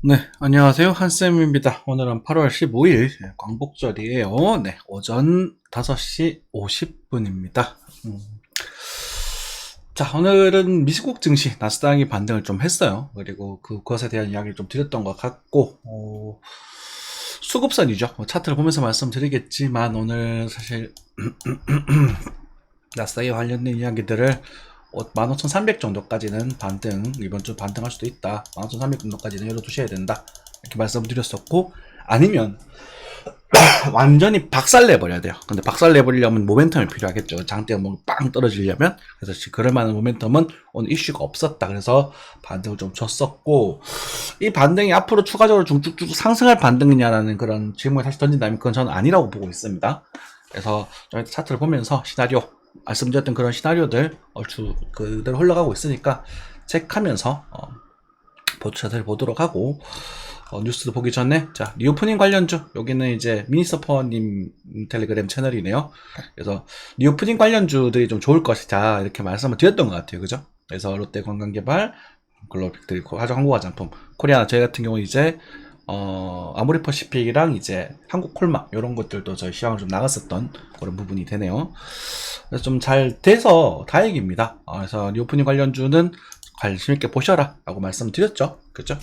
네, 안녕하세요. 한쌤입니다. 오늘은 8월 15일 광복절이에요. 네, 오전 5시 50분입니다. 자, 오늘은 미국 증시 나스닥이 반등을 좀 했어요. 그리고 그것에 대한 이야기를 좀 드렸던 것 같고, 수급선이죠. 차트를 보면서 말씀드리겠지만 오늘 사실 나스닥에 관련된 이야기들을 15,300 정도까지는 반등, 이번 주 반등할 수도 있다. 15,300 정도까지는 열어두셔야 된다. 이렇게 말씀드렸었고, 아니면 완전히 박살내버려야 돼요. 근데 박살내버리려면 모멘텀이 필요하겠죠. 장대가 뭐 빵 떨어지려면. 그래서 그럴 만한 모멘텀은 오늘 이슈가 없었다. 그래서 반등을 좀 줬었고, 이 반등이 앞으로 추가적으로 쭉쭉쭉 상승할 반등이냐라는 그런 질문을 다시 던진다면 그건 저는 아니라고 보고 있습니다. 그래서 저희 차트를 보면서 시나리오, 말씀드렸던 그런 시나리오들 얼추 그대로 흘러가고 있으니까 체크하면서 보트 차트를 보도록 하고, 뉴스도 보기 전에, 자, 리오프닝 관련주, 여기는 이제 미니서퍼님 텔레그램 채널이네요. 그래서 리오프닝 관련주들이 좀 좋을 것이다, 이렇게 말씀을 드렸던 것 같아요. 그죠? 그래서 롯데 관광개발, 글로빅트리, 화장항공화장품, 코리아나, 저희 같은 경우 이제, 아모레퍼시픽이랑 이제 한국콜마, 이런 것들도 저희 시황을 좀 나갔었던 그런 부분이 되네요. 그래서 좀 잘 돼서 다행입니다. 그래서 리오프닝 관련주는 관심 있게 보셔라 라고 말씀드렸죠. 그죠?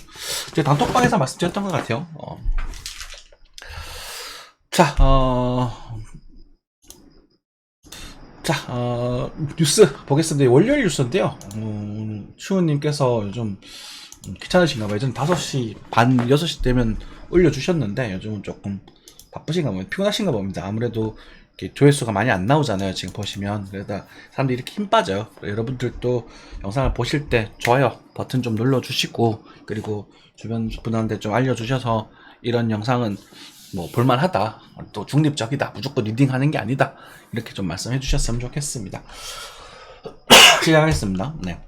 제 단톡방에서 말씀드렸던 것 같아요. 자, 뉴스 보겠습니다. 월요일 뉴스인데요. 추우님께서 요즘 귀찮으신가 봐요. 요즘 5시 반, 6시 되면 올려주셨는데 요즘은 조금 바쁘신가 봐요. 피곤하신가 봅니다. 아무래도 조회수가 많이 안 나오잖아요. 지금 보시면. 그러다 사람들이 이렇게 힘 빠져요. 여러분들도 영상을 보실 때 좋아요 버튼 좀 눌러주시고, 그리고 주변 분한테 좀 알려주셔서 이런 영상은 뭐 볼만하다, 또 중립적이다, 무조건 리딩하는 게 아니다, 이렇게 좀 말씀해 주셨으면 좋겠습니다. 시작하겠습니다. 네.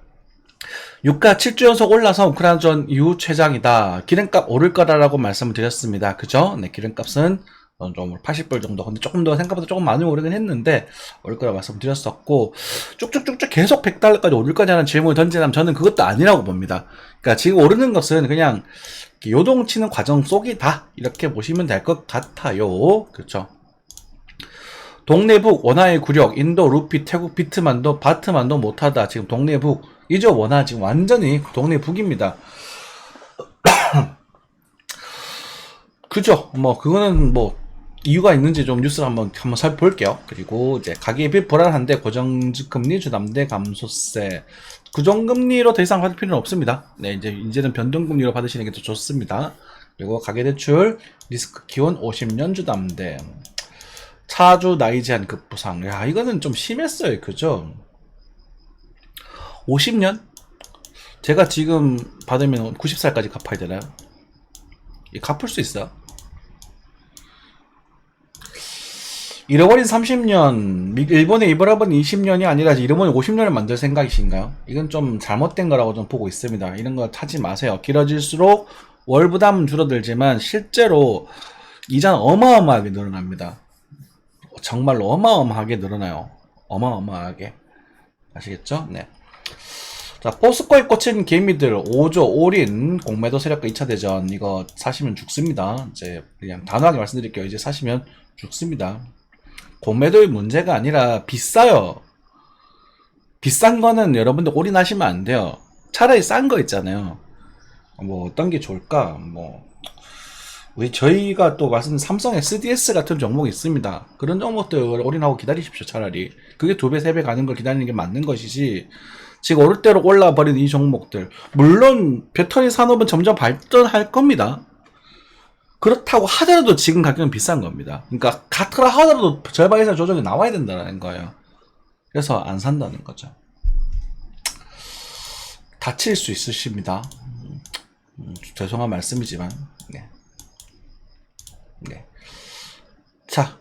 유가 7주 연속 올라서 우크라이나전 이후 최장이다. 기름값 오를 거라고 말씀을 드렸습니다. 그죠? 네, 기름값은 좀 80불 정도. 근데 조금 더 생각보다 조금 많이 오르긴 했는데 오를 거라고 말씀드렸었고, 쭉쭉쭉쭉 계속 100달러까지 오를 거냐는 질문을 던지면 저는 그것도 아니라고 봅니다. 그러니까 지금 오르는 것은 그냥 요동치는 과정 속이다, 이렇게 보시면 될 것 같아요. 그렇죠? 동네북, 원화의 굴욕, 인도 루피, 태국 비트만도 바트만도 못하다. 지금 동네북, 이죠. 원화 지금 완전히 동네북입니다. 그죠? 뭐 그거는 뭐 이유가 있는지 좀 뉴스를 한번 살펴볼게요. 그리고 이제 가계비 불안한데 고정금리 주담대 감소세, 고정금리로 더 이상 받을 필요는 없습니다. 네, 이제는 변동금리로 받으시는 게 더 좋습니다. 그리고 가계대출 리스크 키원 50년 주담대, 차주 나이 제한 급부상. 야, 이거는 좀 심했어요. 그죠? 50년? 제가 지금 받으면 90살까지 갚아야 되나요? 갚을 수 있어요? 잃어버린 30년, 일본의 잃어버린 20년이 아니라 잃어버린 50년을 만들 생각이신가요? 이건 좀 잘못된 거라고 좀 보고 있습니다. 이런 거 하지 마세요. 길어질수록 월 부담은 줄어들지만 실제로 이자는 어마어마하게 늘어납니다. 정말로 어마어마하게 늘어나요. 어마어마하게. 아시겠죠? 네. 자, 포스코에 꽂힌 개미들 5조 올인 공매도 세력과 2차 대전, 이거 사시면 죽습니다. 이제 그냥 단호하게 말씀드릴게요. 이제 사시면 죽습니다. 공매도의 문제가 아니라 비싸요. 비싼 거는 여러분들 올인하시면 안 돼요. 차라리 싼 거 있잖아요. 뭐 어떤 게 좋을까? 뭐 저희가 또 말씀 삼성 SDS 같은 종목이 있습니다. 그런 종목들 올인하고 기다리십시오. 차라리 그게 2배 3배 가는 걸 기다리는 게 맞는 것이지, 지금 오를 대로 올라버린 이 종목들, 물론 배터리 산업은 점점 발전할 겁니다. 그렇다고 하더라도 지금 가격은 비싼 겁니다. 그러니까 같으라 하더라도 절반 이상 조정이 나와야 된다는 거예요. 그래서 안 산다는 거죠. 다칠 수 있으십니다. 죄송한 말씀이지만. 네. 네. 자,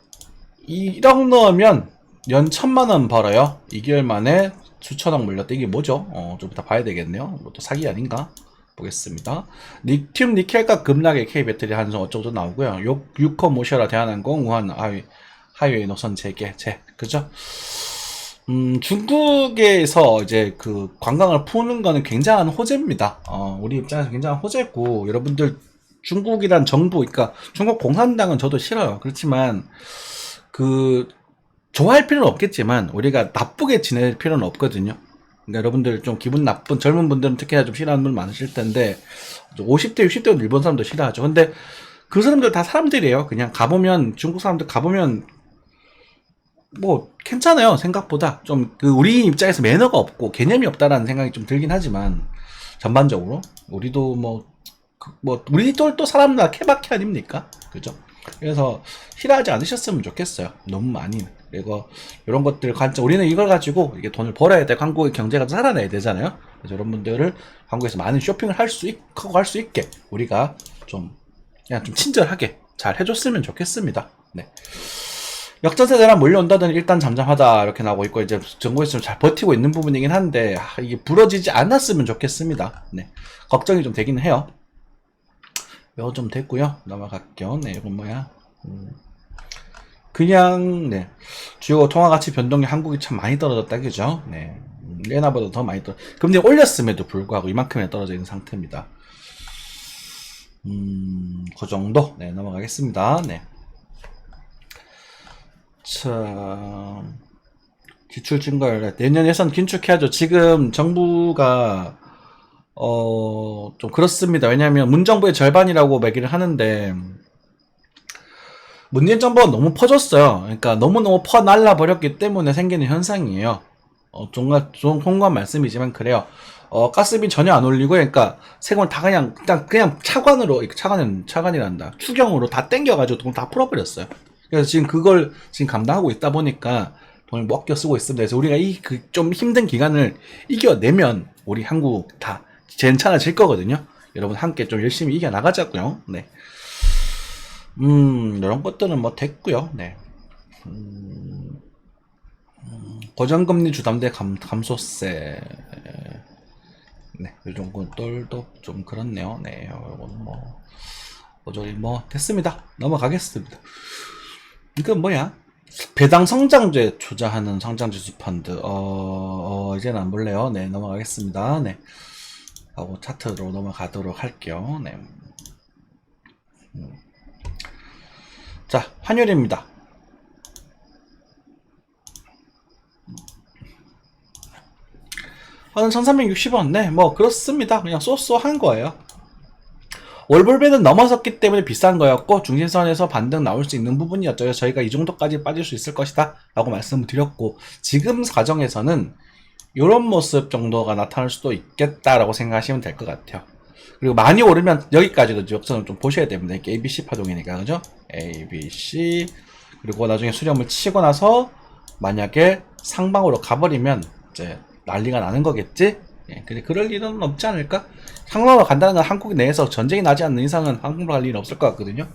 1억 넣으면 연 1,000만원 벌어요. 2개월 만에 수천억 물렸다. 이게 뭐죠? 좀 이따 봐야 되겠네요. 또 사기 아닌가? 보겠습니다. 리튬 니켈값 급락에 K배터리 한성 어쩌고저쩌고 나오고요. 유커 모셔라 대한항공 우한 하이웨이 노선 재개, 그죠? 중국에서 이제 그 관광을 푸는 거는 굉장한 호재입니다. 우리 입장에서 굉장한 호재고, 여러분들 중국이란 정부, 그러니까 중국 공산당은 저도 싫어요. 그렇지만, 그, 좋아할 필요는 없겠지만, 우리가 나쁘게 지낼 필요는 없거든요. 그러니까 여러분들 좀 기분 나쁜, 젊은 분들은 특히나 좀 싫어하는 분 많으실 텐데, 50대, 60대는 일본 사람도 싫어하죠. 근데 그 사람들 다 사람들이에요. 그냥 가보면, 중국 사람들 가보면, 뭐 괜찮아요. 생각보다 좀 그 우리 입장에서 매너가 없고 개념이 없다라는 생각이 좀 들긴 하지만 전반적으로 우리도 뭐 우리도 또 사람마다 케바케 아닙니까? 그죠? 그래서 싫어하지 않으셨으면 좋겠어요. 너무 많이. 그리고 이런 것들 관점 우리는 이걸 가지고 이게 돈을 벌어야 돼. 한국의 경제가 살아나야 되잖아요. 그래서 여러분들을 한국에서 많은 쇼핑을 할 수 있고 할 수 있게 우리가 좀 그냥 좀 친절하게 잘 해줬으면 좋겠습니다. 네. 역전세대란 몰려온다더니 일단 잠잠하다 이렇게 나오고 있고 이제 정부에서 좀 잘 버티고 있는 부분이긴 한데 이게 부러지지 않았으면 좋겠습니다. 네, 걱정이 좀 되긴 해요. 이거 좀 됐고요. 넘어갈게요. 네, 이건 뭐야? 그냥 네 주요 통화 가치 변동이 한국이 참 많이 떨어졌다 그죠? 네, 예나보다 더 많이 금리 올렸음에도 불구하고 이만큼에 떨어져 있는 상태입니다. 그 정도. 네, 넘어가겠습니다. 네. 참 지출 증가율 내년 예산 긴축해야죠. 지금 정부가 좀 그렇습니다. 왜냐하면 문정부의 절반이라고 매기를 하는데 문재인 정부가 너무 퍼졌어요. 그러니까 너무너무 퍼날라 버렸기 때문에 생기는 현상이에요. 정말 좀 송구한 말씀이지만 그래요. 가스비 전혀 안 올리고 그러니까 세금을 다 그냥 차관이란다. 추경으로 다 땡겨가지고 돈 다 풀어버렸어요. 그래서 지금 그걸 지금 감당하고 있다 보니까 돈을 먹겨 쓰고 있습니다. 그래서 우리가 좀 힘든 기간을 이겨내면 우리 한국 다 괜찮아질 거거든요. 여러분 함께 좀 열심히 이겨나가자고요. 네. 이런 것들은 뭐 됐고요. 네. 고정금리 주담대 감소세. 네, 요런 것들도 좀 그렇네요. 네, 이건 뭐 모조리 뭐 됐습니다. 넘어가겠습니다. 이건 뭐야? 배당 성장제 투자하는 성장지수 펀드. 이제는 안 볼래요. 네, 넘어가겠습니다. 네, 하고 차트로 넘어가도록 할게요. 네. 자, 환율입니다. 한 1360원. 네, 뭐 그렇습니다. 그냥 쏘쏘한 거예요. 월볼배는 넘어섰기 때문에 비싼 거였고 중심선에서 반등 나올 수 있는 부분이었죠. 그래서 저희가 이 정도까지 빠질 수 있을 것이다 라고 말씀을 드렸고 지금 과정에서는 이런 모습 정도가 나타날 수도 있겠다라고 생각하시면 될 것 같아요. 그리고 많이 오르면 여기까지도 역선을 좀 보셔야 됩니다. 이게 ABC 파동이니까 그죠? ABC 그리고 나중에 수렴을 치고 나서 만약에 상방으로 가버리면 이제 난리가 나는 거겠지? 예, 근데 그럴 일은 없지 않을까? 상방으로 간다는 건 한국 내에서 전쟁이 나지 않는 이상은 한국으로 갈 일은 없을 것 같거든요.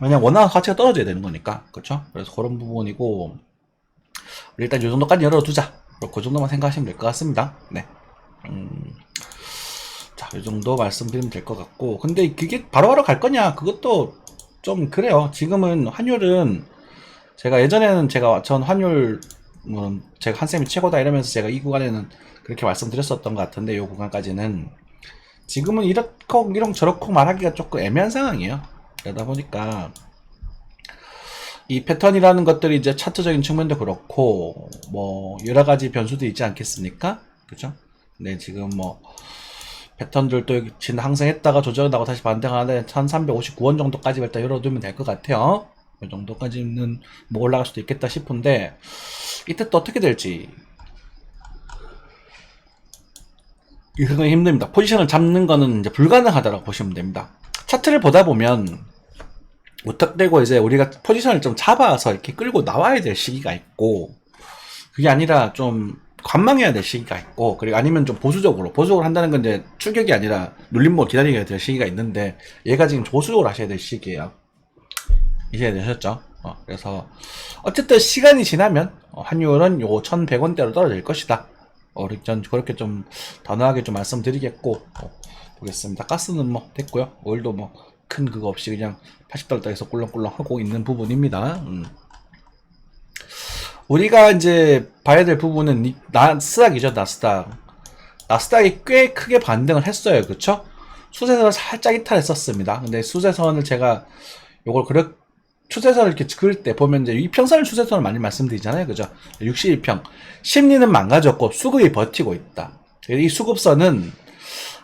왜냐면 원화가 가치가 떨어져야 되는 거니까, 그렇죠? 그래서 그런 부분이고 일단 이 정도까지 열어두자. 그 정도만 생각하시면 될 것 같습니다. 네. 자, 이 정도 말씀드리면 될 것 같고, 근데 그게 바로바로 갈 거냐? 그것도 좀 그래요. 지금은 환율은 제가 예전에는 전 환율 제가 한쌤이 최고다 이러면서 제가 이 구간에는 그렇게 말씀드렸었던 것 같은데 이 구간까지는 지금은 이렇고 저렇고 말하기가 조금 애매한 상황이에요. 그러다 보니까 이 패턴이라는 것들이 이제 차트적인 측면도 그렇고 뭐 여러 가지 변수도 있지 않겠습니까? 그죠? 네, 지금 뭐 패턴들도 지금 항상했다가 조정하다가 다시 반등하는데 1359원 정도까지 일단 열어두면 될 것 같아요. 이 정도까지는 뭐 올라갈 수도 있겠다 싶은데 이때 또 어떻게 될지 이거 힘듭니다. 포지션을 잡는 거는 이제 불가능하다고 보시면 됩니다. 차트를 보다 보면 우탁되고 이제 우리가 포지션을 좀 잡아서 이렇게 끌고 나와야 될 시기가 있고 그게 아니라 좀 관망해야 될 시기가 있고 그리고 아니면 좀 보수적으로 한다는 건 이제 추격이 아니라 눌림목 기다려야 될 시기가 있는데 얘가 지금 보수적으로 하셔야 될 시기예요. 이해가 되셨죠? 그래서 어쨌든 시간이 지나면 환율은 요 1100원대로 떨어질 것이다. 전 그렇게 좀 단호하게 좀 말씀드리겠고 보겠습니다. 가스는 뭐 됐고요. 오일도 뭐 큰 그거 없이 그냥 80달러에서 꿀렁꿀렁 하고 있는 부분입니다. 우리가 이제 봐야 될 부분은 나스닥이죠, 나스닥. 나스닥이 꽤 크게 반등을 했어요. 그쵸? 수세선을 살짝 이탈했었습니다. 근데 수세선을 제가 요걸 추세선을 이렇게 그을 때 보면 이제 이평선을 추세선을 많이 말씀드리잖아요. 그죠? 61평. 심리는 망가졌고 수급이 버티고 있다. 이 수급선은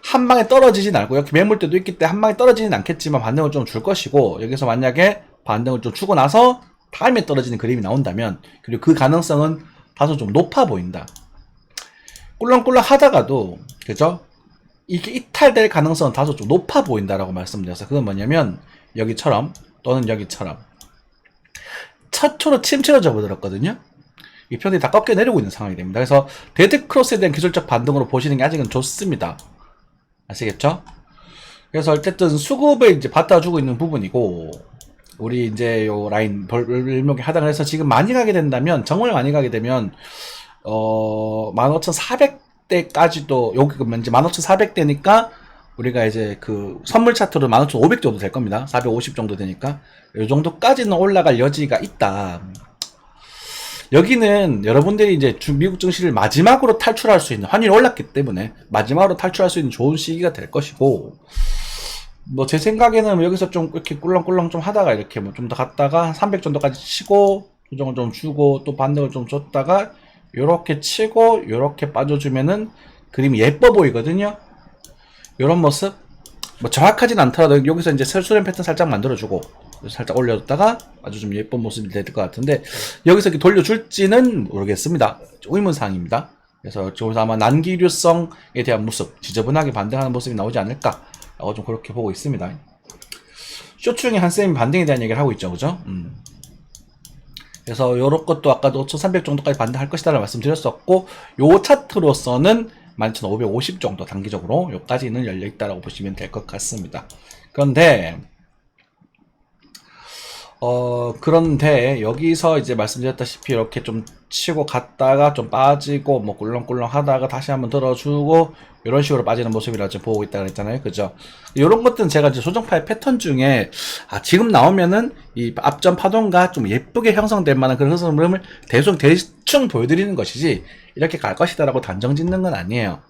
한 방에 떨어지진 않고, 이렇게 매물대도 있기 때문에 한 방에 떨어지진 않겠지만 반등을 좀 줄 것이고, 여기서 만약에 반등을 좀 주고 나서 다음에 떨어지는 그림이 나온다면, 그리고 그 가능성은 다소 좀 높아 보인다. 꿀렁꿀렁 하다가도, 그죠? 이게 이탈될 가능성은 다소 좀 높아 보인다라고 말씀드렸어요. 그건 뭐냐면, 여기처럼, 또는 여기처럼. 첫 초로 침체로 접어들었거든요. 이 편이 다 꺾여 내리고 있는 상황이 됩니다. 그래서 데드 크로스에 대한 기술적 반등으로 보시는 게 아직은 좋습니다. 아시겠죠? 그래서 어쨌든 수급을 이제 받아주고 있는 부분이고, 우리 이제 요 라인 벌목에 하단을 해서 지금 많이 가게 된다면, 정말 많이 가게 되면 15,400대까지도, 여기 이제 15,400대니까 우리가 이제 그 선물 차트로 15,500 정도 될 겁니다. 450 정도 되니까 이 정도까지는 올라갈 여지가 있다. 여기는 여러분들이 이제 미국 증시를 마지막으로 탈출할 수 있는, 환율이 올랐기 때문에 마지막으로 탈출할 수 있는 좋은 시기가 될 것이고, 뭐 제 생각에는 여기서 좀 이렇게 꿀렁꿀렁 좀 하다가 이렇게 뭐 좀 더 갔다가 300 정도까지 치고 조정을 좀 주고 또 반등을 좀 줬다가 요렇게 치고 요렇게 빠져주면은 그림이 예뻐 보이거든요. 요런 모습, 뭐 정확하진 않더라도 여기서 이제 수렴 패턴 살짝 만들어주고 살짝 올려줬다가 아주 좀 예쁜 모습이 될 것 같은데, 여기서 이렇게 돌려줄지는 모르겠습니다. 의문사항입니다. 그래서 저기서 아마 난기류성에 대한 모습, 지저분하게 반등하는 모습이 나오지 않을까 라고 좀 그렇게 보고 있습니다. 쇼츠 중에 한쌤이 반등에 대한 얘기를 하고 있죠, 그죠? 그래서 요런 것도 아까도 5,300 정도까지 반등할 것이다 라고 말씀드렸었고, 요 차트로서는 11,550 정도 단기적으로 요까지는 열려있다라고 보시면 될 것 같습니다. 그런데 여기서 이제 말씀드렸다시피 이렇게 좀 치고 갔다가 좀 빠지고 뭐 꿀렁꿀렁 하다가 다시 한번 들어주고 이런 식으로 빠지는 모습이라고 지금 보고 있다고 했잖아요. 그죠? 이런 것들은 제가 이제 조정파의 패턴 중에 지금 나오면은 이 앞전 파동과 좀 예쁘게 형성될 만한 그런 흐름을 대충 보여드리는 것이지 이렇게 갈 것이다라고 단정 짓는 건 아니에요.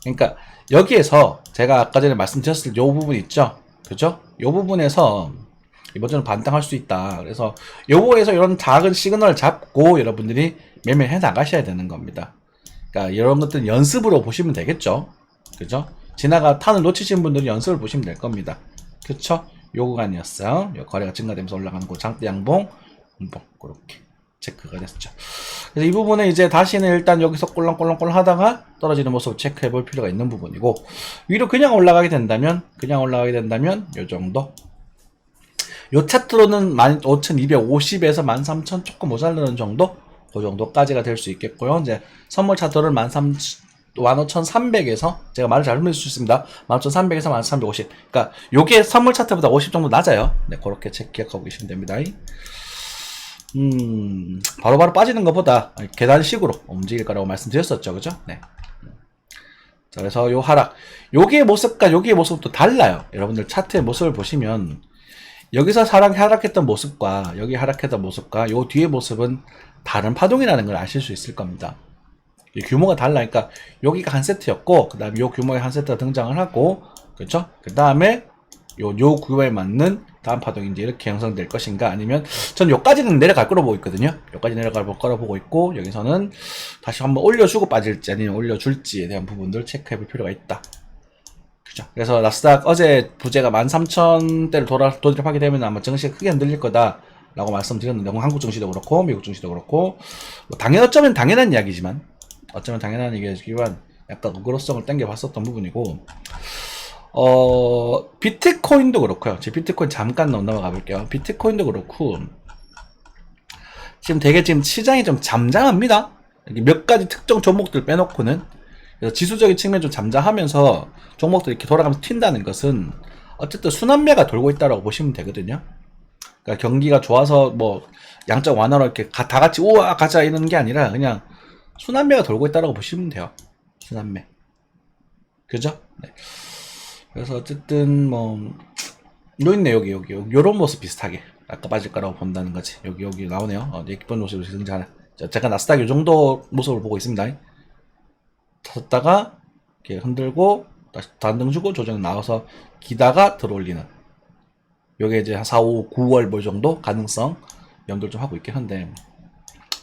그러니까 여기에서 제가 아까 전에 말씀드렸을 요 부분 있죠? 그죠? 요 부분에서 이번에는 반등할 수 있다. 그래서 요거에서 이런 작은 시그널을 잡고 여러분들이 매매해 나가셔야 되는 겁니다. 그러니까 이런 것들은 연습으로 보시면 되겠죠. 그죠? 지나가 탄을 놓치신 분들은 연습을 보시면 될 겁니다. 그쵸? 요 구간이었어요. 요 거래가 증가되면서 올라가는 거 장대 양봉, 음봉 그렇게 체크가 됐죠. 그래서 이 부분에 이제 다시는 일단 여기서 꼴렁꼴렁꼴렁 하다가 떨어지는 모습을 체크해 볼 필요가 있는 부분이고, 위로 그냥 올라가게 된다면 요 정도, 요 차트로는 15,250에서 13,000 조금 모자르는 정도? 그 정도까지가 될 수 있겠고요. 이제 선물 차트를 15,300에서, 제가 말을 잘못 수 있습니다. 15,300에서 1350. 그러니까 요게 선물 차트보다 50 정도 낮아요. 네, 그렇게 기억하고 계시면 됩니다. 바로바로 빠지는 것보다 계단식으로 움직일 거라고 말씀드렸었죠. 그죠? 네. 자, 그래서 요 하락, 요기의 모습과 요기의 모습도 달라요. 여러분들 차트의 모습을 보시면 여기서 하락했던 모습과 여기 하락했던 모습과 요 뒤의 모습은 다른 파동이라는 걸 아실 수 있을 겁니다. 규모가 달라니까 여기가 한 세트였고 그 다음에 요 규모의 한 세트가 등장을 하고, 그렇죠? 그 다음에 요 규모에 맞는 다음 파동이 이제 이렇게 형성될 것인가, 아니면 전 요까지는 내려갈 거로 보고 있거든요. 요까지 내려갈 거로 보고 있고, 여기서는 다시 한번 올려주고 빠질지 아니면 올려줄지에 대한 부분들 체크해 볼 필요가 있다. 그죠? 그래서 나스닥 어제 부재가 13,000대를 도달하게 되면 아마 증시가 크게 흔들릴 거다 라고 말씀드렸는데, 한국 증시도 그렇고 미국 증시도 그렇고, 뭐 어쩌면 당연한 이야기지만 약간 어그로성을 당겨 봤었던 부분이고, 비트코인도 그렇고요. 제 비트코인 잠깐 넘어가 볼게요. 비트코인도 그렇고 지금 되게 지금 시장이 좀 잠잠합니다. 몇 가지 특정 종목들 빼놓고는. 그래서 지수적인 측면 좀 잠잠하면서 종목들이 이렇게 돌아가면서 튄다는 것은 어쨌든 순환매가 돌고 있다라고 보시면 되거든요. 그러니까 경기가 좋아서 뭐 양적 완화로 이렇게 다 같이 우와 가자 이러는 게 아니라 그냥 순환매가 돌고 있다라고 보시면 돼요. 순환매. 그죠? 네. 그래서 어쨌든 뭐 있네, 여기 요런 모습 비슷하게 아까 빠질 거라고 본다는 거지. 여기 나오네요. 예쁜 모습이 등장하네. 제가 나스닥 이 정도 모습을 보고 있습니다. 탔다가 이렇게 흔들고 다시 반등 주고 조정 나와서 기다가 들어올리는. 요게 이제 한 4, 5, 9월 뭐 정도 가능성 염두를 좀 하고 있긴 한데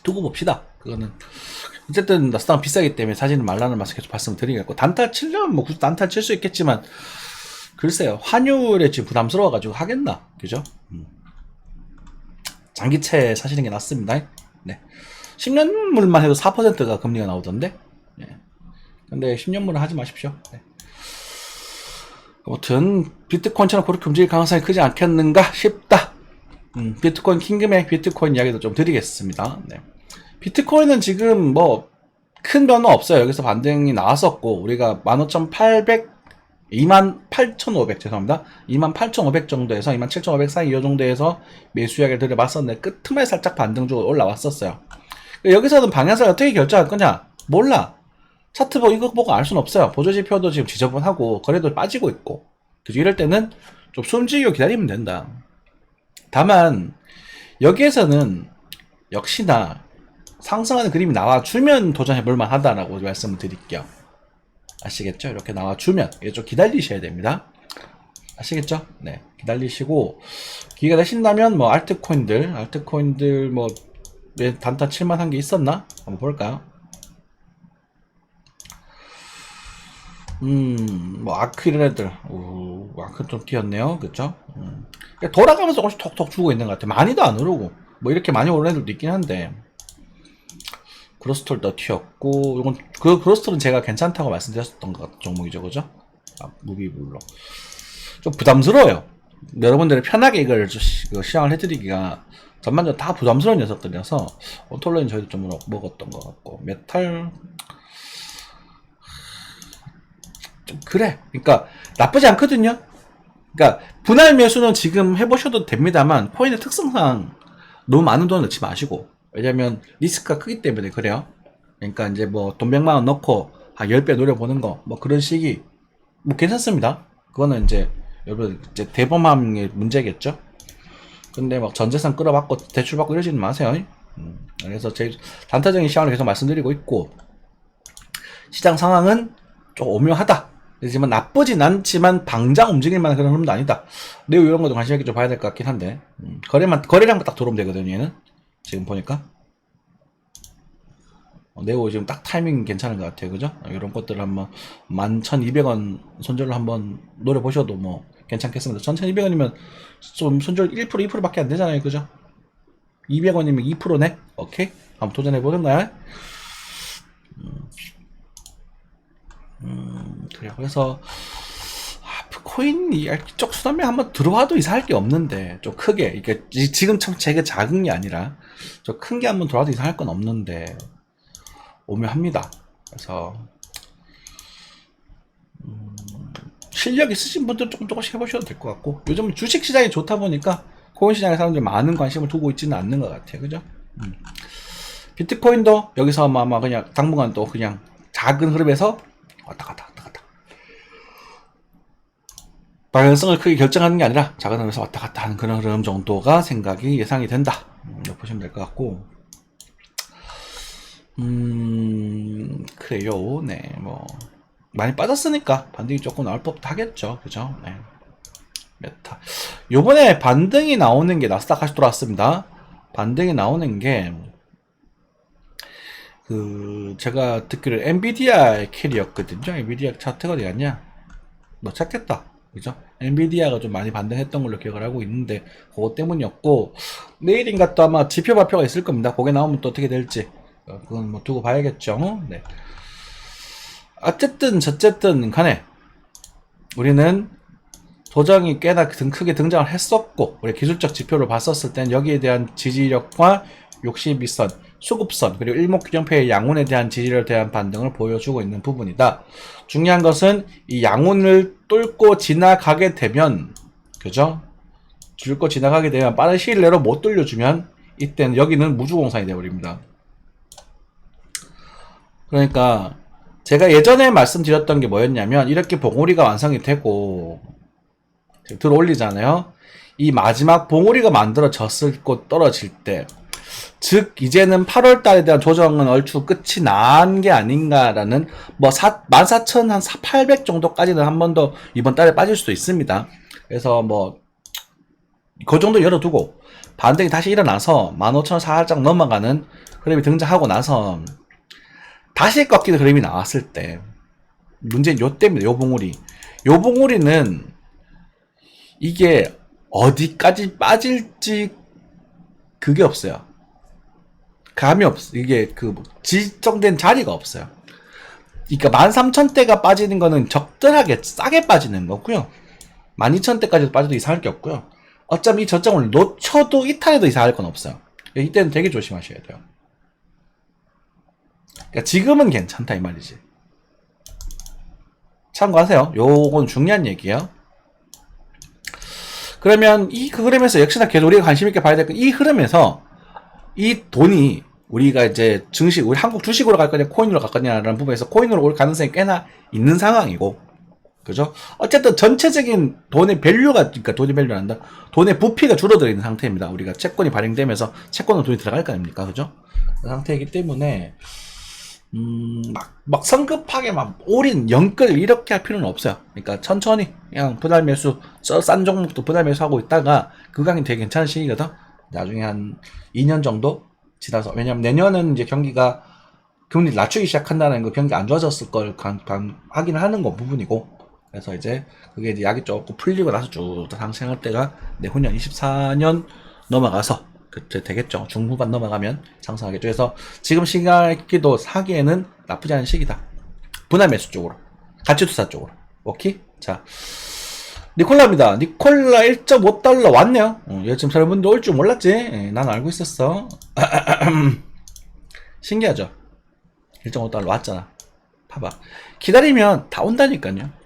두고 봅시다. 그거는 어쨌든 나스닥은 비싸기 때문에 사지는 말라는 말씀 계속 말씀을 드리겠고, 단타 치려면 뭐 굳이 단타 칠 수 있겠지만 글쎄요, 환율에 지금 부담스러워가지고 하겠나, 그죠? 장기채 사시는 게 낫습니다. 네. 10년물만 해도 4%가 금리가 나오던데. 네. 근데 10년물은 하지 마십시오. 네. 아무튼 비트코인처럼 그렇게 움직일 가능성이 크지 않겠는가 싶다. 비트코인 킹금의 비트코인 이야기도 좀 드리겠습니다. 네. 비트코인은 지금 뭐 큰 변화 없어요. 여기서 반등이 나왔었고, 우리가 15,800 28,500 죄송합니다. 28,500 정도에서 27,500 사이 이 정도에서 매수 이야기를 드려봤었는데 끝틈에 살짝 반등 주고 올라왔었어요. 여기서는 방향성을 어떻게 결정할 거냐? 몰라. 차트 보고 이거 보고 알 수는 없어요. 보조지표도 지금 지저분하고 거래도 빠지고 있고, 그죠? 이럴 때는 좀 숨지고 기다리면 된다. 다만 여기에서는 역시나 상승하는 그림이 나와주면 도전해볼만 하다라고 말씀을 드릴게요. 아시겠죠? 이렇게 나와주면 이게 좀 기다리셔야 됩니다. 아시겠죠? 네, 기다리시고 기회가 되신다면 뭐 알트코인들 뭐 단타 칠만한 게 있었나? 한번 볼까요? 뭐 아크 이런 애들, 아크 좀 뛰었네요, 그쵸? 돌아가면서 조금씩 톡톡 주고 있는 것 같아요. 많이도 안 오르고 뭐 이렇게 많이 오르는 애들도 있긴 한데. 그로스톨도 튀었고, 이건 그 그로스톨은 제가 괜찮다고 말씀드렸었던 것 같은 종목이죠, 그죠? 무비블로 좀 부담스러워요. 여러분들이 편하게 이걸 시향을 해드리기가 전반적으로 다 부담스러운 녀석들이라서 온톨러인 저희도 좀 먹었던 것 같고, 메탈 좀 그래. 그러니까 나쁘지 않거든요. 그러니까 분할 매수는 지금 해보셔도 됩니다만 코인의 특성상 너무 많은 돈을 넣지 마시고. 왜냐면 리스크가 크기 때문에 그래요. 그러니까 이제 뭐 돈 100만 원 넣고 한 10배 노려보는 거 뭐 그런 식이 뭐 괜찮습니다. 그거는 이제 여러분 이제 대범함의 문제겠죠. 근데 막 전재산 끌어받고 대출받고 이러지는 마세요. 그래서 제 단타적인 시장을 계속 말씀드리고 있고, 시장 상황은 좀 오묘하다. 하지만 나쁘진 않지만 당장 움직일 만한 그런 흐름도 아니다. 내용 이런 것도 관심 있게 좀 봐야 될 것 같긴 한데, 거래량만 딱 들어오면 되거든요, 얘는. 지금 보니까 네오 지금 딱 타이밍 괜찮은 것 같아요, 그죠? 이런 것들을 한번 11,200원 손절로 한번 노려보셔도 뭐 괜찮겠습니다. 11,200원이면 좀 손절 1% 2%밖에 안 되잖아요, 그죠? 200원이면 2%네? 오케이, 한번 도전해보던가요? 그래요. 그래서 코인 이쪽 수단면 한번 들어와도 이상할 게 없는데, 좀 크게, 이게 지금 참 제가 작은 게 아니라 좀 큰 게 한번 들어와도 이상할 건 없는데 오묘합니다. 그래서 실력 있으신 분들 조금씩 해보셔도 될 것 같고, 요즘 주식 시장이 좋다 보니까 코인 시장에 사람들이 많은 관심을 두고 있지는 않는 것 같아요, 그죠? 비트코인도 여기서 아마 그냥 당분간 또 그냥 작은 흐름에서 왔다 갔다 방향성을 크게 결정하는 게 아니라 작은 흐름에서 왔다 갔다 하는 그런 흐름 정도가 생각이 예상이 된다. 이렇게 보시면 될 것 같고, 그래요. 네, 뭐 많이 빠졌으니까 반등이 조금 나올 법도 하겠죠, 그죠? 네. 메타 요번에 반등이 나오는 게 나스닥 다시 돌아왔습니다. 반등이 나오는 게 제가 듣기로 엔비디아 캐리였거든요. 엔비디아 차트가 어디 갔냐? 뭐 찾겠다, 그죠? 엔비디아가 좀 많이 반등했던 걸로 기억을 하고 있는데 그거 때문이었고, 내일인가 또 아마 지표 발표가 있을 겁니다. 그게 나오면 또 어떻게 될지 그건 뭐 두고 봐야겠죠. 네. 어쨌든 간에 우리는 조정이 꽤나 크게 등장을 했었고, 우리 기술적 지표를 봤었을 땐 여기에 대한 지지력과 62선, 수급선, 그리고 일목균형표의 양운에 대한 지지력에 대한 반등을 보여주고 있는 부분이다. 중요한 것은 이 양운을 뚫고 지나가게 되면, 그죠? 뚫고 지나가게 되면 빠른 시일 내로 못 뚫려주면 이때는 여기는 무주공산이 되어버립니다. 그러니까 제가 예전에 말씀드렸던 게 뭐였냐면, 이렇게 봉우리가 완성이 되고 들어 올리잖아요. 이 마지막 봉우리가 만들어졌을 곳 떨어질 때 즉 이제는 8월 달에 대한 조정은 얼추 끝이 난 게 아닌가라는 뭐 14,800 정도까지는 한 번 더 이번 달에 빠질 수도 있습니다. 그래서 뭐 그 정도 열어두고 반등이 다시 일어나서 15,000원 살짝 넘어가는 흐름이 등장하고 나서 다시 꺾이는 흐름이 나왔을 때 문제는 요 때문에 요 봉우리는 이게 어디까지 빠질지 그게 없어요. 감이 없어. 이게 그 지정된 자리가 없어요. 그러니까 13,000대가 빠지는 거는 적절하게 싸게 빠지는 거고요. 12,000대까지도 빠져도 이상할 게 없고요. 어차피 이 저점을 놓쳐도 이탈해도 이상할 건 없어요. 이때는 되게 조심하셔야 돼요. 그러니까 지금은 괜찮다 이 말이지. 참고하세요. 요건 중요한 얘기예요. 그러면 이 흐름에서 역시나 계속 우리가 관심 있게 봐야 될 건 이 흐름에서 이 돈이 우리가 이제 증시, 우리 한국 주식으로 갈 거냐, 코인으로 갈 거냐라는 부분에서 코인으로 올 가능성이 꽤나 있는 상황이고, 그죠? 어쨌든 전체적인 돈의 밸류가, 그러니까 돈의 밸류를 한다. 돈의 부피가 줄어들어 있는 상태입니다. 우리가 채권이 발행되면서 채권으로 돈이 들어갈 거 아닙니까? 그죠? 그 상태이기 때문에, 막 성급하게 막 올인, 영끌 이렇게 할 필요는 없어요. 그러니까 천천히 그냥 분할 매수, 싼 종목도 분할 매수하고 있다가 그 강이 되게 괜찮은 시기거든. 나중에 한 2년 정도 지나서, 왜냐면 내년은 이제 경기가 금리 낮추기 시작한다는 거, 경기 안 좋아졌을 걸 확인을 하는 거 부분이고, 그래서 이제 그게 이제 약이 조금 풀리고 나서 쭉 상승할 때가 내후년 24년 넘어가서 그때 되겠죠. 중후반 넘어가면 상승하겠죠. 그래서 지금 시기도 사기에는 나쁘지 않은 시기다. 분할 매수 쪽으로, 가치투자 쪽으로. 오케이? 자, 니콜라입니다. 니콜라 1.5달러 왔네요. 요즘 여러분들 올 줄 몰랐지? 예, 난 알고 있었어. 신기하죠? 1.5달러 왔잖아. 봐봐. 기다리면 다 온다니까요.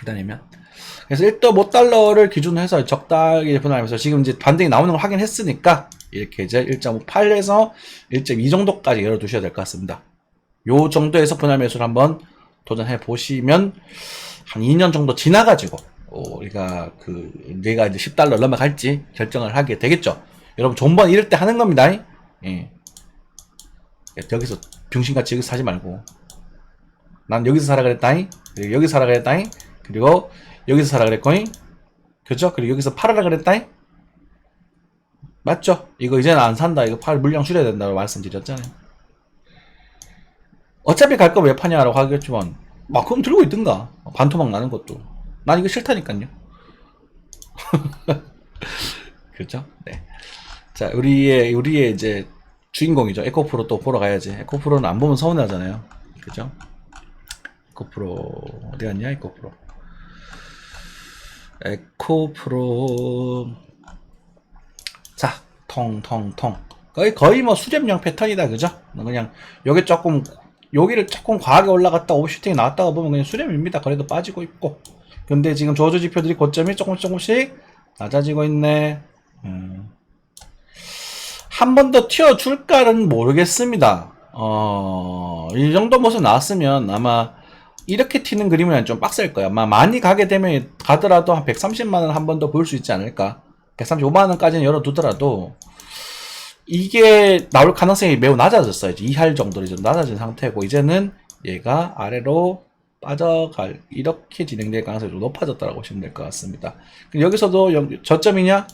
기다리면. 그래서 1.5달러를 기준으로 해서 적당히 분할하면서 지금 이제 반등이 나오는 걸 확인했으니까 이렇게 이제 1.58에서 1.2 정도까지 열어두셔야 될 것 같습니다. 요 정도에서 분할 매수를 한번 도전해 보시면 한 2년 정도 지나가지고 우리가 내가 이제 10달러 넘어갈지 결정을 하게 되겠죠. 여러분 존번 이럴 때 하는 겁니다. 예. 여기서 병신같이 여기서 사지 말고, 난 여기서 사라 그랬다잉, 그리고 여기서 사라 그랬다잉, 그리고 여기서 사라 그랬거잉, 그죠? 그리고 여기서 팔아라 그랬다잉. 맞죠? 이거 이제는 안 산다, 이거 팔 물량 줄여야 된다고 말씀드렸잖아요. 어차피 갈 거 왜 파냐라고 하겠지만 막 그럼 들고 있든가. 반토막 나는 것도 난 이거 싫다니까요. 그렇죠? 네. 자, 우리의 이제 주인공이죠. 에코프로 또 보러 가야지. 에코프로는 안 보면 서운하잖아요. 그죠? 에코프로 어디 갔냐? 에코프로. 자, 통통통. 거의 뭐 수렴형 패턴이다, 그죠? 그냥 여기를 조금 과하게 올라갔다 오버슈팅이 나왔다가 보면 그냥 수렴입니다. 그래도 빠지고 있고. 근데 지금 조조 지표들이 고점이 조금씩 낮아지고 있네. 한 번 더 튀어줄까는 모르겠습니다. 이 정도 모습 나왔으면 아마 이렇게 튀는 그림은 좀 빡셀 거야. 아마 많이 가게 되면 가더라도 한 130만원 한 번 더 볼 수 있지 않을까. 135만원까지는 열어두더라도 이게 나올 가능성이 매우 낮아졌어요. 이제 2할 정도로 좀 낮아진 상태고, 이제는 얘가 아래로 빠져갈, 이렇게 진행될 가능성이 좀 높아졌다고 보시면 될 것 같습니다. 여기서도 저점이냐?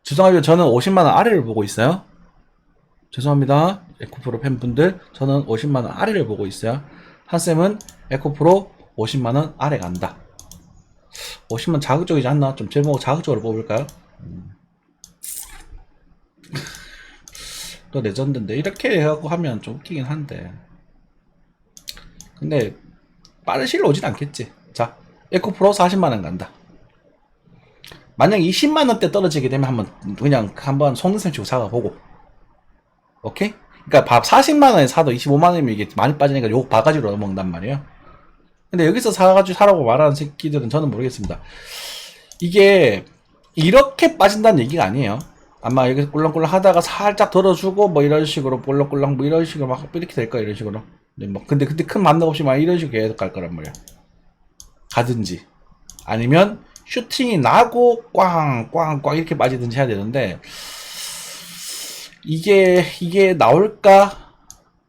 죄송하지만 저는 50만원 아래를 보고 있어요. 죄송합니다. 에코프로 팬분들, 저는 50만원 아래를 보고 있어요. 한쌤은 에코프로 50만원 아래 간다. 50만 자극적이지 않나? 좀 제목 자극적으로 뽑을까요? 또 레전드인데 이렇게 해갖고 하면 좀 웃기긴 한데, 근데 빠른 시일 오진 않겠지. 자, 에코프로 40만원 간다. 만약 20만원대 떨어지게 되면 한번 속눈썹 치고 사가보고. 오케이? 그러니까 40만원에 사도 25만원이면 이게 많이 빠지니까 욕 바가지로 넘어간단 말이에요. 근데 여기서 사가지고 사라고 말하는 새끼들은 저는 모르겠습니다. 이게 이렇게 빠진다는 얘기가 아니에요. 아마 여기서 꿀렁꿀렁 하다가 살짝 덜어주고 뭐 이런 식으로 꿀렁꿀렁 뭐 이런 식으로 막 이렇게 될 거야, 이런 식으로. 근데 큰 반등 없이 막 이런 식으로 계속 갈 거란 말이야. 가든지 아니면 슈팅이 나고 꽝꽝꽝 이렇게 빠지든지 해야 되는데, 이게 나올까?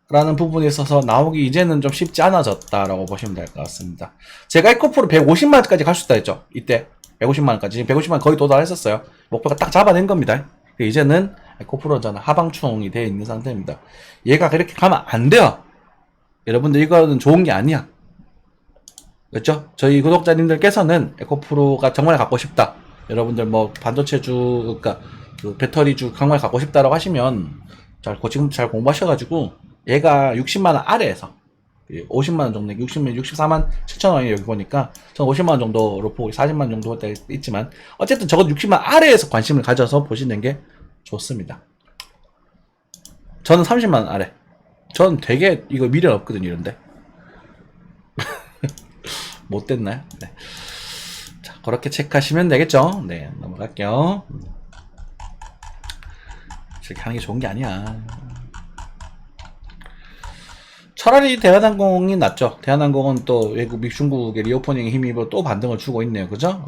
라는 부분에 있어서 나오기 이제는 좀 쉽지 않아졌다라고 보시면 될 것 같습니다. 제가 에코프로 150만원까지 갈 수 있다 했죠. 이때 150만원까지. 지금 150만원 거의 도달했었어요. 목표가 딱 잡아낸 겁니다. 이제는 에코프로 저는 하방충이 되어 있는 상태입니다. 얘가 그렇게 가면 안 돼요. 여러분들 이거는 좋은 게 아니야. 그렇죠? 저희 구독자님들께서는 에코프로가 정말 갖고 싶다. 여러분들 뭐 반도체주, 그러니까 그 배터리주 정말 갖고 싶다라고 하시면 지금 잘 공부하셔가지고 얘가 60만원 아래에서 50만원 정도, 64만 7천원이 여기 보니까 전 50만원 정도로 보고 40만원 정도 할 때 있지만 어쨌든 적어도 60만원 아래에서 관심을 가져서 보시는 게 좋습니다. 저는 30만원 아래. 저는 되게 이거 미련 없거든요, 이런데. 못 됐나요? 네. 자, 그렇게 체크하시면 되겠죠? 네, 넘어갈게요. 이렇게 하는 게 좋은 게 아니야. 차라리 대한항공이 낫죠. 대한항공은 또 외국 중국의 리오퍼닝에 힘입어 또 반등을 주고 있네요. 그죠?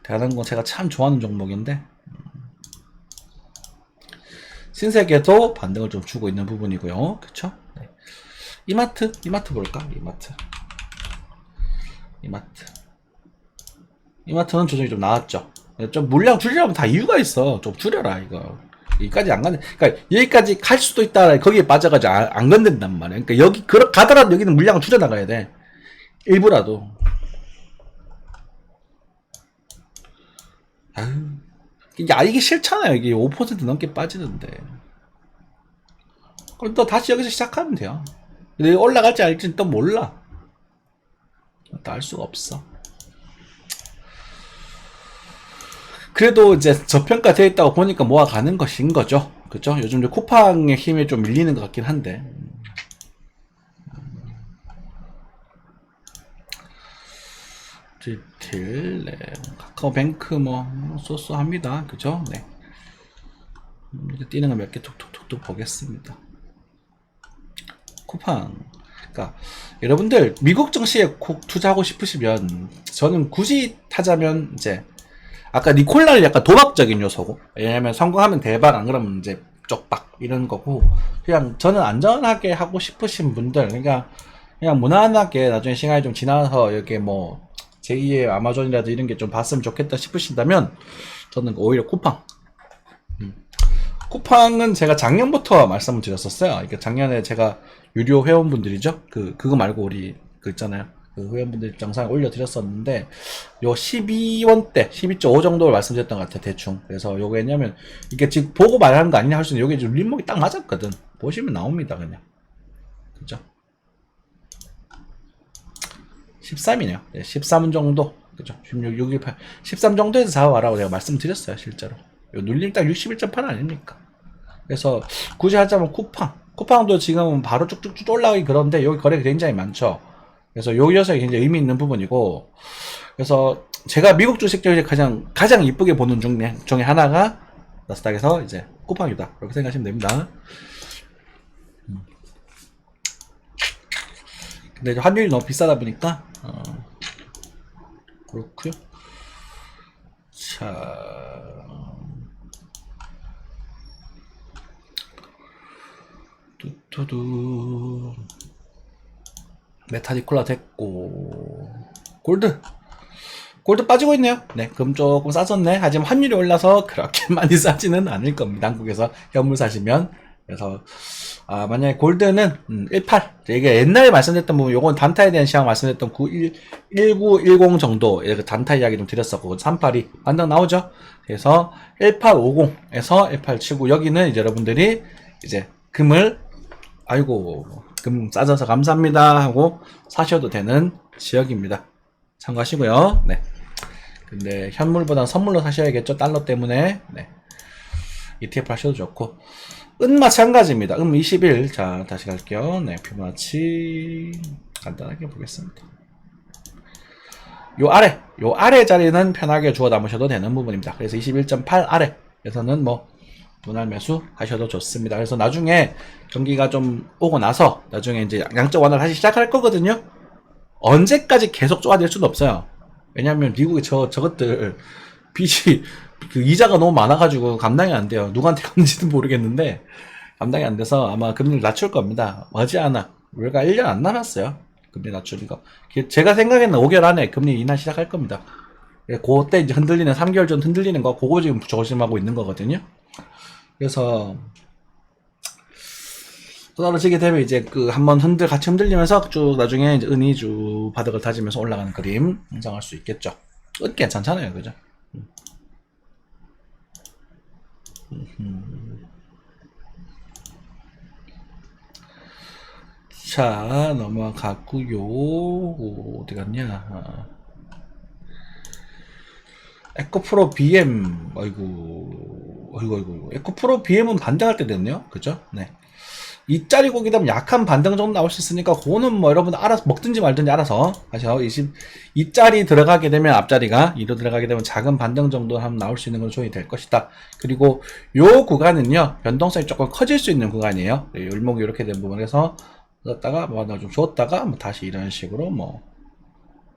대한항공 제가 참 좋아하는 종목인데 신세계도 반등을 좀 주고 있는 부분이고요. 그쵸? 네. 이마트 볼까? 이마트는 조정이 좀 나왔죠. 좀 물량 줄이려면 다 이유가 있어. 좀 줄여라 이거. 여기까지 안 가네. 그러니까 여기까지 갈 수도 있다. 거기에 빠져가지고 안 건든단 말이야. 그러니까 여기 가더라도 여기는 물량을 줄여 나가야 돼. 일부라도. 아유, 이게 싫잖아요. 이게 5% 넘게 빠지는데. 그럼 또 다시 여기서 시작하면 돼요. 근데 올라갈지 알지는 또 몰라. 또 알 수가 없어. 그래도 이제 저평가 되어 있다고 보니까 모아가는 것인 거죠. 그죠? 요즘 이제 쿠팡의 힘에 좀 밀리는 것 같긴 한데. 리테일, 네. 카카오뱅크 뭐 쏘쏘합니다. 그죠? 네. 이렇게 뛰는 거 몇 개 툭툭툭툭 보겠습니다. 쿠팡. 그러니까 여러분들 미국 증시에 투자하고 싶으시면 저는 굳이 타자면 이제 아까 니콜라는 약간 도박적인 요소고, 왜냐면 성공하면 대박, 안 그러면 이제 쪽박 이런 거고, 그냥 저는 안전하게 하고 싶으신 분들, 그러니까 그냥 무난하게 나중에 시간이 좀 지나서 이렇게 뭐 제2의 아마존이라도 이런 게 좀 봤으면 좋겠다 싶으신다면 저는 오히려 쿠팡. 쿠팡은 제가 작년부터 말씀을 드렸었어요. 그러니까 작년에 제가 유료 회원분들이죠. 그거 말고 우리 그 있잖아요. 그 회원분들 영상에 올려드렸었는데 요 12원대 12.5 정도를 말씀드렸던 것 같아요. 대충. 그래서 요거 왜냐면 이게 지금 보고 말하는 거 아니냐 할 수는 요게 좀 림목이 딱 맞았거든. 보시면 나옵니다. 그냥. 그죠? 13이네요. 네, 13 정도. 그죠? 16, 618. 13 정도에서 잡아와라고 제가 말씀드렸어요. 실제로. 요 눌림 딱 61.8 아닙니까? 그래서 굳이 하자면 쿠팡도 지금은 바로 쭉쭉쭉 올라가기 그런데 여기 거래가 굉장히 많죠. 그래서 요 녀석이 굉장히 의미 있는 부분이고, 그래서 제가 미국 주식 중에 가장 이쁘게 보는 중에 하나가 나스닥에서 이제 쿠팡이다. 그렇게 생각하시면 됩니다. 근데 환율이 너무 비싸다 보니까 그렇고요. 자, 뚜뚜두 메타니콜라 됐고, 골드 빠지고 있네요. 네, 금 조금 싸졌네. 하지만 환율이 올라서 그렇게 많이 싸지는 않을 겁니다. 한국에서 현물 사시면. 그래서 만약에 골드는 18, 이게 옛날에 말씀드렸던 부분, 요건 단타에 대한 시황 말씀드렸던 1910 정도 단타 이야기 좀 드렸었고, 382 반등 나오죠. 그래서 1850에서 1879, 여기는 이제 여러분들이 이제 금을 금 싸져서 감사합니다 하고 사셔도 되는 지역입니다. 참고하시고요. 네. 근데 현물보다 선물로 사셔야겠죠. 달러 때문에. 네. ETF 하셔도 좋고. 은 마찬가지입니다. 은 21. 자, 다시 갈게요. 네. 피보나치 간단하게 보겠습니다. 요 아래 자리는 편하게 주워 담으셔도 되는 부분입니다. 그래서 21.8 아래에서는 뭐 분할 매수 하셔도 좋습니다. 그래서 나중에 경기가 좀 오고 나서 나중에 이제 양적 완화를 다시 시작할 거거든요. 언제까지 계속 쪼아댈 수는 없어요. 왜냐하면 미국의 저것들 빚이 그 이자가 너무 많아가지고 감당이 안 돼요. 누구한테 갔는지도 모르겠는데 감당이 안 돼서 아마 금리를 낮출 겁니다. 머지않아 우리가 1년 안 남았어요. 금리 낮추는 거. 제가 생각에는 5개월 안에 금리 인하 시작할 겁니다. 그때 이제 흔들리는 3개월 전 흔들리는 거 그거 지금 조심하고 있는 거거든요. 그래서 떨어지게 되면 이제 그 한번 같이 흔들리면서 쭉 나중에 이제 은이 쭉 바닥을 다지면서 올라가는 그림 형성할 수 있겠죠. 은 괜찮잖아요, 그죠? 자, 넘어가고요. 어디 갔냐? 에코프로 BM, 아이고. 에코프로 BM은 반등할 때 됐네요. 그죠? 네. 이 짜리 고기 되면 약한 반등 정도 나올 수 있으니까 그거는 뭐 여러분 알아서 먹든지 말든지 알아서 하셔. 이 짜리 들어가게 되면 앞자리가 2로 들어가게 되면 작은 반등 정도 하면 나올 수 있는 건 조인이 될 것이다. 그리고 요 구간은요 변동성이 조금 커질 수 있는 구간이에요. 일목이 이렇게 된 부분에서 넣었다가 뭐 좀 줬다가 뭐 다시 이런 식으로 뭐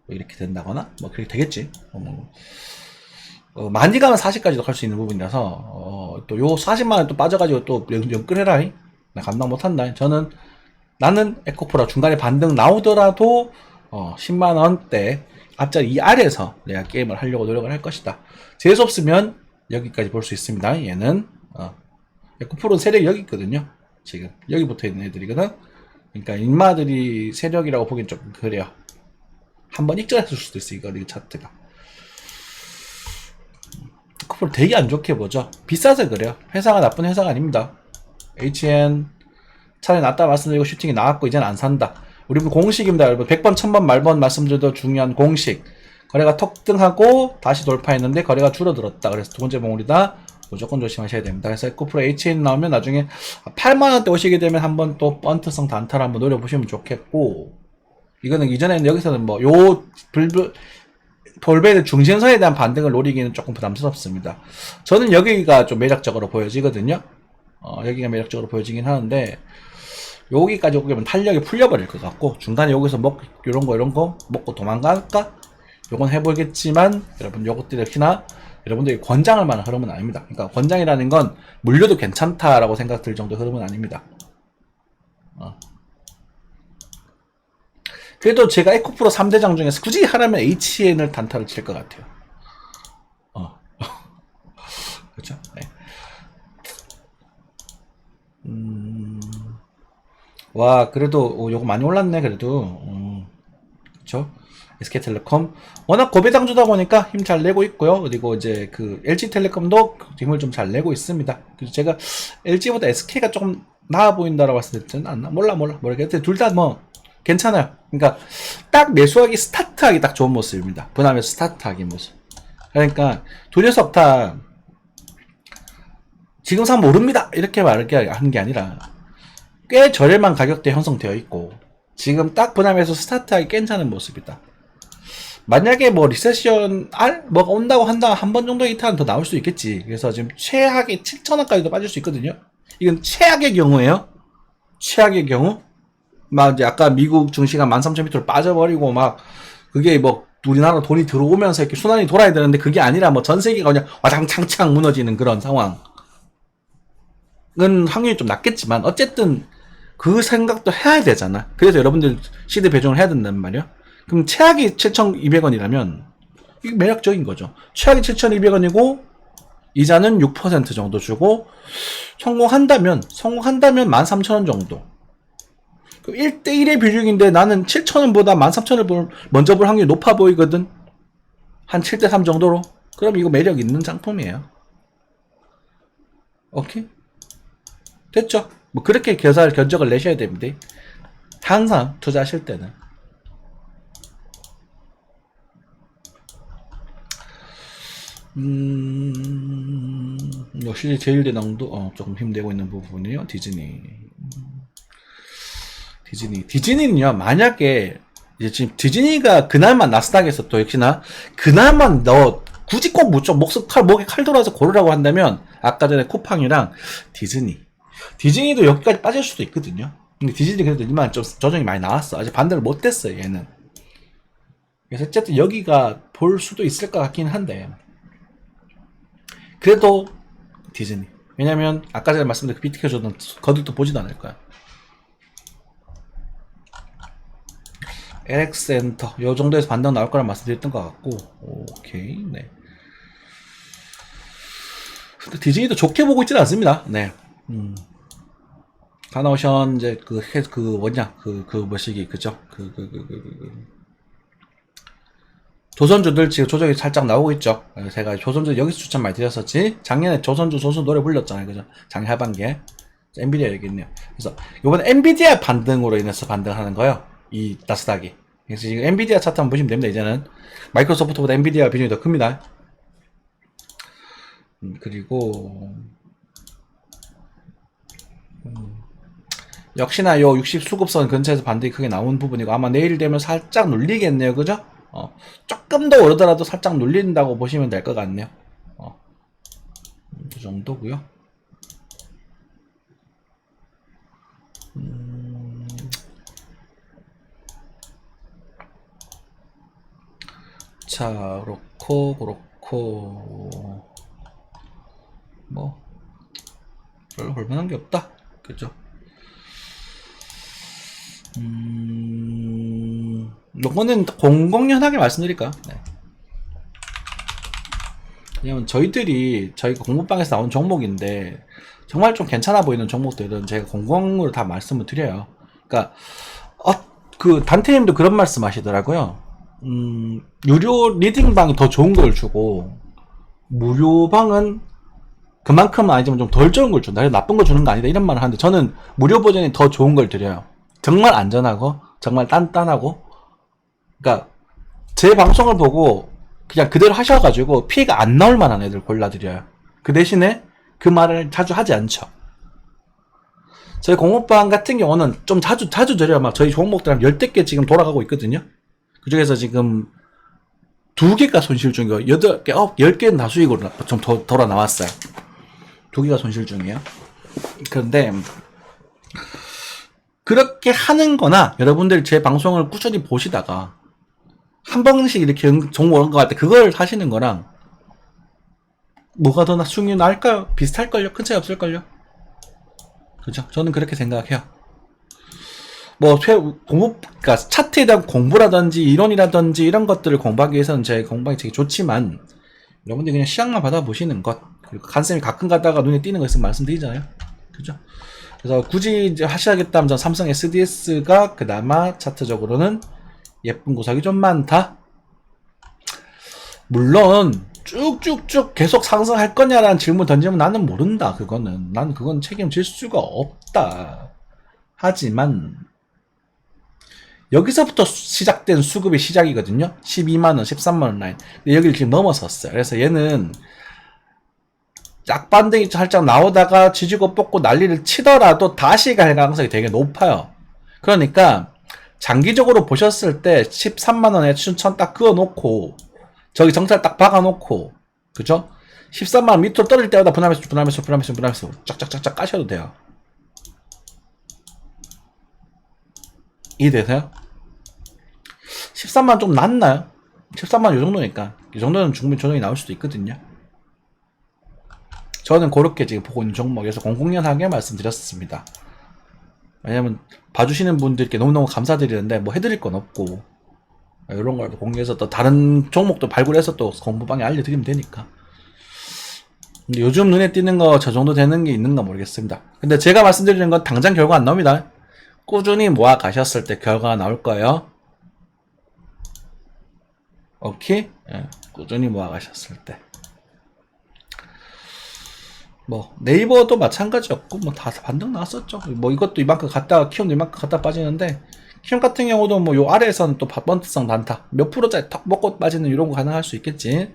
이렇게 된다거나 뭐 그렇게 되겠지. 많이 가면 40까지도 갈 수 있는 부분이라서 또 요 40만원 또 빠져가지고 또 연끌해라. 나 감당 못한다. 나는 에코프라 중간에 반등 나오더라도 10만원대 앞자리 이 아래에서 내가 게임을 하려고 노력을 할 것이다. 재수 없으면 여기까지 볼 수 있습니다. 얘는 에코프로는 세력이 여기 있거든요. 지금 여기 붙어 있는 애들이거든. 그러니까 인마들이 세력이라고 보기엔 좀 그래요. 한번 익절했을 수도 있어. 이거 차트가 에코프로 되게 안 좋게 보죠. 비싸서 그래요. 회사가 나쁜 회사가 아닙니다. HN 차라리 낫다 말씀드리고 슈팅이 나왔고 이제는 안 산다. 우리 공식입니다 여러분. 100번 1000번 말번 말씀드려도 중요한 공식. 거래가 턱등하고 다시 돌파했는데 거래가 줄어들었다. 그래서 두 번째 봉우리다. 무조건 조심하셔야 됩니다. 그래서 에코프로 HN 나오면 나중에 8만원대 오시게 되면 한번 또 번트성 단타를 한번 노려보시면 좋겠고, 이거는 이전에는 여기서는 뭐 요 돌베의 중심선에 대한 반등을 노리기는 조금 부담스럽습니다. 저는 여기가 좀 매력적으로 보여지거든요. 여기가 매력적으로 보여지긴 하는데 여기까지 오게 되면 탄력이 풀려버릴 것 같고, 중간에 여기서 이런 거 먹고 도망갈까? 요건 해보겠지만 여러분 요것들 역시나 여러분들이 권장할 만한 흐름은 아닙니다. 그러니까 권장이라는 건 물려도 괜찮다라고 생각 들 정도 흐름은 아닙니다. 그래도 제가 에코프로 3대장 중에서 굳이 하라면 HN을 단타를 칠 것 같아요. 그렇죠? 네. 와, 그래도 요거 많이 올랐네. 그래도 그쵸? SK텔레콤 워낙 고배당주다 보니까 힘 잘 내고 있고요. 그리고 이제 그 LG텔레콤도 힘을 좀 잘 내고 있습니다. 그래서 제가 LG보다 SK가 조금 나아 보인다라고 봤을 때는 않나? 모르겠는데 둘 다 뭐 괜찮아요. 그러니까 딱 매수하기 스타트하기 딱 좋은 모습입니다. 분할매수 스타트하기 모습. 그러니까 두 녀석 다 지금 상 모릅니다 이렇게 하는 게 아니라 꽤 저렴한 가격대 형성되어 있고 지금 딱 분할매수 스타트하기 괜찮은 모습이다. 만약에 뭐 리세션 뭐가 온다고 한다 한 번 정도 이탈은 더 나올 수 있겠지. 그래서 지금 최악의 7,000원까지도 빠질 수 있거든요. 이건 최악의 경우예요. 최악의 경우 막 이제 아까 미국 증시가 13,000m로 빠져버리고 막 그게 뭐 우리나라 돈이 들어오면서 이렇게 순환이 돌아야 되는데 그게 아니라 뭐 전 세계가 그냥 와장창창 무너지는 그런 상황은 확률이 좀 낮겠지만 어쨌든 그 생각도 해야 되잖아. 그래서 여러분들 시드 배정을 해야 된단 말이야. 그럼 최악이 7,200원이라면 이게 매력적인 거죠. 최악이 7,200원이고 이자는 6% 정도 주고 성공한다면 13,000원 정도. 1대1의 비중인데 나는 7,000원보다 13,000원을 먼저 볼 확률이 높아 보이거든. 한 7대3 정도로. 그럼 이거 매력 있는 상품이에요. 오케이? 됐죠? 뭐 그렇게 견적을 내셔야 됩니다. 항상 투자하실 때는. 역시 제일 대낭도 조금 힘내고 있는 부분이요. 디즈니는요, 만약에 이제 지금 디즈니가 그날만 나스닥에서 또 역시나 그날만 너 굳이 꼭 목에 칼 돌아서 고르라고 한다면 아까 전에 쿠팡이랑 디즈니도 여기까지 빠질 수도 있거든요. 근데 디즈니 그래도 이만 좀 조정이 많이 나왔어. 아직 반대를 못했어요, 얘는. 그래서 어쨌든 여기가 볼 수도 있을 것 같긴 한데 그래도 디즈니. 왜냐면 아까 전에 말씀드린 그 BTK 조던 거들도 보지도 않을 거야. LX 엔터 요 정도에서 반등 나올 거라 말씀드렸던 것 같고, 오케이. 네. 근데 디즈니도 좋게 보고 있지는 않습니다. 네. 가나오션 이제 뭐냐 뭐시기 그죠? 조선주들 지금 조정이 살짝 나오고 있죠. 제가 조선주 여기서 추천 많이 드렸었지. 작년에 조선주 노래 불렸잖아요, 그죠? 작년 하반기에. 엔비디아 여기 있네요. 그래서 이번에 엔비디아 반등으로 인해서 반등하는 거예요. 이 나스닥이. 그래서 지금 엔비디아 차트 한번 보시면 됩니다. 이제는 마이크로소프트보다 엔비디아 비중이 더 큽니다. 그리고 역시나 요 60 수급선 근처에서 반등이 크게 나온 부분이고 아마 내일 되면 살짝 눌리겠네요, 그죠? 조금 더 오르더라도 살짝 눌린다고 보시면 될 것 같네요. 그 정도고요. 자, 그렇고 뭐 별로 볼만한 게 없다, 그죠? 요거는 공공연하게 말씀드릴까요? 네. 왜냐면 저희가 공부방에서 나온 종목인데 정말 좀 괜찮아 보이는 종목들은 제가 공공으로 다 말씀을 드려요. 그러니까 그 단테님도 그런 말씀 하시더라고요. 유료 리딩방이 더 좋은 걸 주고 무료방은 그만큼은 아니지만 좀 덜 좋은 걸 준다. 나쁜 거 주는 거 아니다, 이런 말을 하는데 저는 무료 버전이 더 좋은 걸 드려요. 정말 안전하고 정말 단단하고, 그러니까 제 방송을 보고 그냥 그대로 하셔가지고 피해가 안 나올 만한 애들 골라드려요. 그 대신에 그 말을 자주 하지 않죠. 저희 공모방 같은 경우는 좀 자주 드려요. 막 저희 종목들 한 10개 지금 돌아가고 있거든요. 그 중에서 지금 2개가 손실 중이고 8개, 10개는 다 수익으로 좀 돌아 나왔어요. 2개가 손실 중이에요. 그런데 그렇게 하는 거나 여러분들 제 방송을 꾸준히 보시다가 한 번씩 이렇게 종목 오는 것 같아 그걸 하시는 거랑 뭐가 더 수익률 나을까요? 비슷할걸요? 큰 차이 없을걸요? 그죠? 저는 그렇게 생각해요. 뭐 그러니까 차트에 대한 공부라든지 이론이라든지 이런 것들을 공부하기 위해서는 제 공부방이 되게 좋지만 여러분들이 그냥 시향만 받아보시는 것, 그리고 간쌤이 가끔 가다가 눈에 띄는 거 있으면 말씀드리잖아요. 그죠? 그래서 굳이 이제 하셔야겠다면 전 삼성 SDS가 그나마 차트적으로는 예쁜 구석이 좀 많다. 물론 쭉쭉쭉 계속 상승할 거냐라는 질문 던지면 나는 모른다. 난 그건 책임질 수가 없다. 하지만 여기서부터 시작된 수급의 시작이거든요. 12만원, 13만원 라인. 근데 여기를 지금 넘어섰어요. 그래서 얘는 약반등이 살짝 나오다가 지지고 뽑고 난리를 치더라도 다시 갈 가능성이 되게 높아요. 그러니까 장기적으로 보셨을 때 13만원에 추천 딱 그어놓고 저기 정찰 딱 박아놓고, 그죠? 13만원 밑으로 떨어질 때마다 분할매수 쫙쫙쫙쫙 까셔도 돼요. 이해되세요? 13만원 좀 낮나요? 13만원 요 정도니까 이 정도는 충분히 조정이 나올 수도 있거든요. 저는 그렇게 지금 보고 있는 종목에서 공공연하게 말씀드렸습니다. 왜냐면 봐주시는 분들께 너무너무 감사드리는데 뭐 해드릴 건 없고 이런 걸 공유해서 또 다른 종목도 발굴해서 또 공부방에 알려드리면 되니까. 근데 요즘 눈에 띄는 거 저 정도 되는 게 있는가 모르겠습니다. 근데 제가 말씀드리는 건 당장 결과 안 나옵니다. 꾸준히 모아 가셨을 때 결과가 나올 거예요. 오케이? 예, 꾸준히 모아 가셨을 때. 뭐 네이버도 마찬가지였고 뭐 다 반등 나왔었죠. 뭐 이것도 이만큼 갔다가 키움도 이만큼 갔다 빠지는데 키움 같은 경우도 뭐 요 아래에서는 또 번트성 단타 몇 프로짜리 턱 먹고 빠지는 이런 거 가능할 수 있겠지.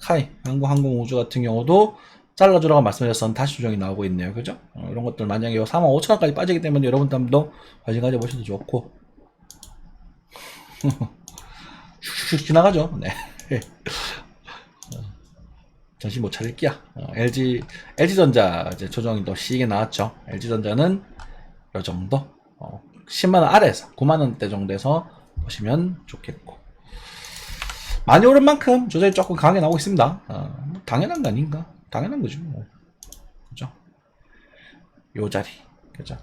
카이 항공우주 같은 경우도 잘라주라고 말씀드렸었는데 다시 조정이 나오고 있네요. 그죠? 이런 것들 만약에 45,000원까지 빠지기 때문에 여러분들 한번 더 관심 가져보셔도 좋고. 슉슉 지나가죠. 네. 정신 못 차릴게야. LG전자 이제 조정이 또 시게 나왔죠. LG전자는 요 정도 10만원 아래에서 9만원대 정도에서 보시면 좋겠고, 많이 오른 만큼 조정이 조금 강하게 나오고 있습니다. 당연한 거 아닌가? 당연한 거지 뭐. 그죠? 요 자리. 그죠?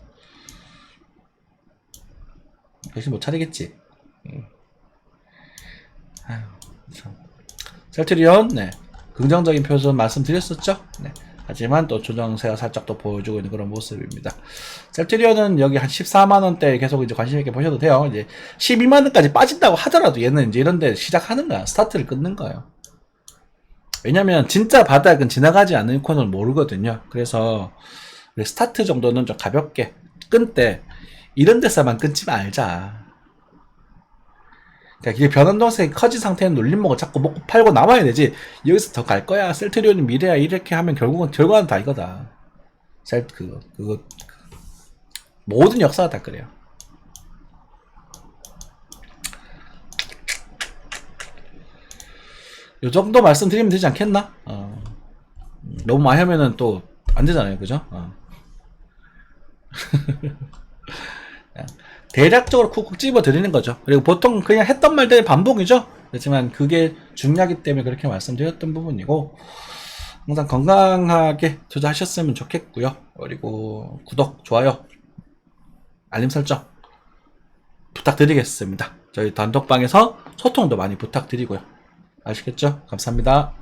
역시 못 차리겠지. 아유, 참. 셀트리온, 네. 긍정적인 표현 말씀드렸었죠? 네. 하지만 또 조정세가 살짝 또 보여주고 있는 그런 모습입니다. 셀트리온은 여기 한 14만원대 계속 이제 관심있게 보셔도 돼요. 이제 12만원까지 빠진다고 하더라도 얘는 이제 이런데 시작하는 거야. 스타트를 끊는 거예요. 왜냐면 진짜 바닥은 지나가지 않는 코너는 모르거든요. 그래서 스타트 정도는 좀 가볍게 끊되 이런 데서만 끊지 말자. 그러니까 이게 변환동색이 커진 상태는 눌림목을 자꾸 먹고 팔고 남아야 되지. 여기서 더 갈 거야. 셀트리온이 미래야. 이렇게 하면 결과는 다 이거다. 그거 모든 역사가 다 그래요. 요 정도 말씀드리면 되지 않겠나? 너무 많이 하면은 또 안 되잖아요. 그죠? 대략적으로 쿡쿡 집어 드리는 거죠. 그리고 보통 그냥 했던 말들의 반복이죠. 그렇지만 그게 중요하기 때문에 그렇게 말씀드렸던 부분이고, 항상 건강하게 투자하셨으면 좋겠고요. 그리고 구독, 좋아요, 알림 설정 부탁드리겠습니다. 저희 단톡방에서 소통도 많이 부탁드리고요. 아시겠죠? 감사합니다.